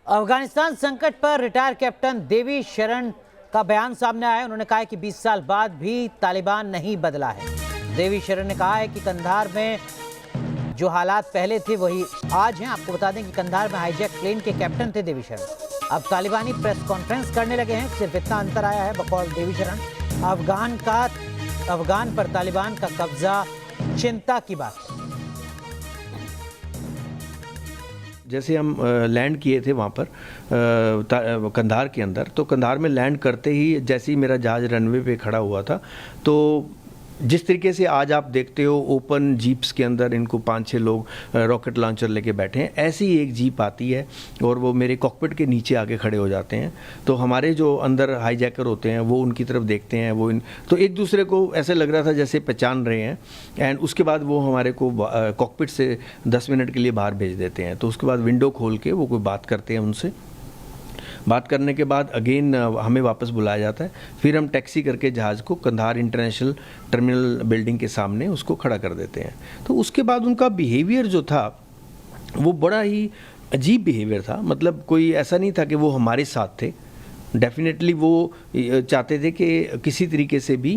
अफगानिस्तान संकट पर retire captain देवी शरण का बयान सामने आया है। उन्होंने कहा है कि 20 साल बाद भी तालिबान नहीं बदला है। देवी शरण ने कहा है कि कंधार में जो हालात पहले थे वही आज हैं। आपको बता दें कि कंधार में हाईजैक प्लेन के कैप्टन थे देवी शरण। अब तालिबानी प्रेस कॉन्फ्रेंस करने लगे हैं। सिर्फ इतना अंतर आया है, बकौल देवी शरण अफगान पर तालिबान का कब्जा चिंता की बात है। जैसे हम लैंड किए थे वहाँ पर कंधार के अंदर, तो कंधार में लैंड करते ही जैसे ही मेरा जहाज़ रनवे पे खड़ा हुआ था, तो जिस तरीके से आज आप देखते हो ओपन जीप्स के अंदर इनको 5-6 लोग रॉकेट लॉन्चर लेके बैठे हैं, ऐसी ही एक जीप आती है और वो मेरे कॉकपिट के नीचे आके खड़े हो जाते हैं। तो हमारे जो अंदर हाईजैकर होते हैं वो उनकी तरफ देखते हैं, तो एक दूसरे को ऐसे लग रहा था जैसे पहचान रहे हैं। एंड उसके बाद वो हमारे को कॉकपिट से 10 मिनट के लिए बाहर भेज देते हैं। तो उसके बाद विंडो खोल के वो कोई बात करते हैं उनसे। बात करने के बाद अगेन हमें वापस बुलाया जाता है। फिर हम टैक्सी करके जहाज़ को कंधार इंटरनेशनल टर्मिनल बिल्डिंग के सामने उसको खड़ा कर देते हैं। तो उसके बाद उनका बिहेवियर जो था वो बड़ा ही अजीब बिहेवियर था। मतलब कोई ऐसा नहीं था कि वो हमारे साथ थे। डेफिनेटली वो चाहते थे कि किसी तरीके से भी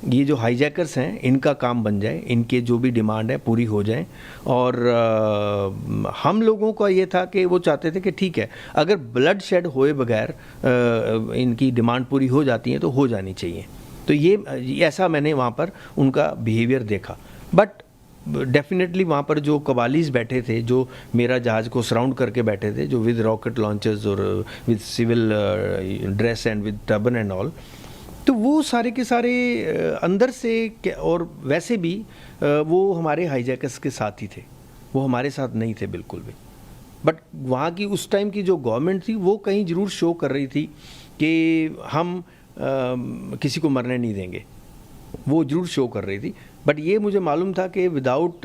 ये जो हाईजैकर्स हैं इनका काम बन जाए, इनके जो भी डिमांड है पूरी हो जाए। और हम लोगों का ये था कि वो चाहते थे कि ठीक है, अगर ब्लड शेड होए बगैर इनकी डिमांड पूरी हो जाती है तो हो जानी चाहिए। तो ये ऐसा मैंने वहाँ पर उनका बिहेवियर देखा। बट डेफिनेटली वहाँ पर जो कवालीज बैठे थे, जो मेरा जहाज़ को सराउंड करके बैठे थे, जो विद रॉकेट लॉन्चर्स और with civil dress and with turban and all, तो वो सारे के सारे अंदर से और वैसे भी वो हमारे हाईजैकर्स के साथ ही थे, वो हमारे साथ नहीं थे बिल्कुल भी। बट वहाँ की उस टाइम की जो गवर्नमेंट थी वो कहीं ज़रूर शो कर रही थी कि हम किसी को मरने नहीं देंगे, वो जरूर शो कर रही थी। बट ये मुझे मालूम था कि विदाउट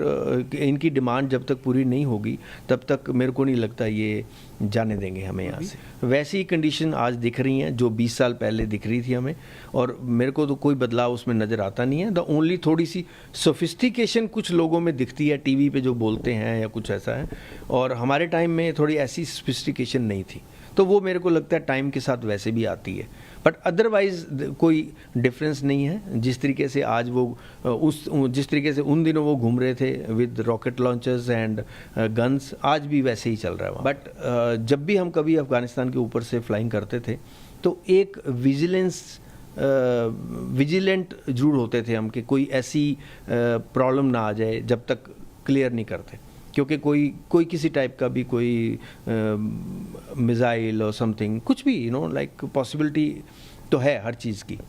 इनकी डिमांड जब तक पूरी नहीं होगी तब तक मेरे को नहीं लगता ये जाने देंगे हमें यहाँ से। वैसी ही कंडीशन आज दिख रही हैं जो 20 साल पहले दिख रही थी हमें, और मेरे को तो कोई बदलाव उसमें नज़र आता नहीं है। द ओनली थोड़ी सी सोफिस्टिकेशन कुछ लोगों में दिखती है, टीवी पे जो बोलते हैं या कुछ ऐसा है, और हमारे टाइम में थोड़ी ऐसी सोफिस्टिकेशन नहीं थी। तो वो मेरे को लगता है टाइम के साथ वैसे भी आती है। बट अदरवाइज कोई डिफरेंस नहीं है। जिस तरीके से आज वो जिस तरीके से उन दिनों वो घूम रहे थे with rocket launchers and guns, आज भी वैसे ही चल रहा है। बट जब भी हम कभी अफगानिस्तान के ऊपर से फ्लाइंग करते थे तो एक विजिलेंट जरूर होते थे हम कि कोई ऐसी प्रॉब्लम ना आ जाए जब तक क्लियर नहीं करते, क्योंकि कोई किसी टाइप का भी कोई मिसाइल और समथिंग कुछ भी लाइक पॉसिबिलिटी तो है हर चीज़ की।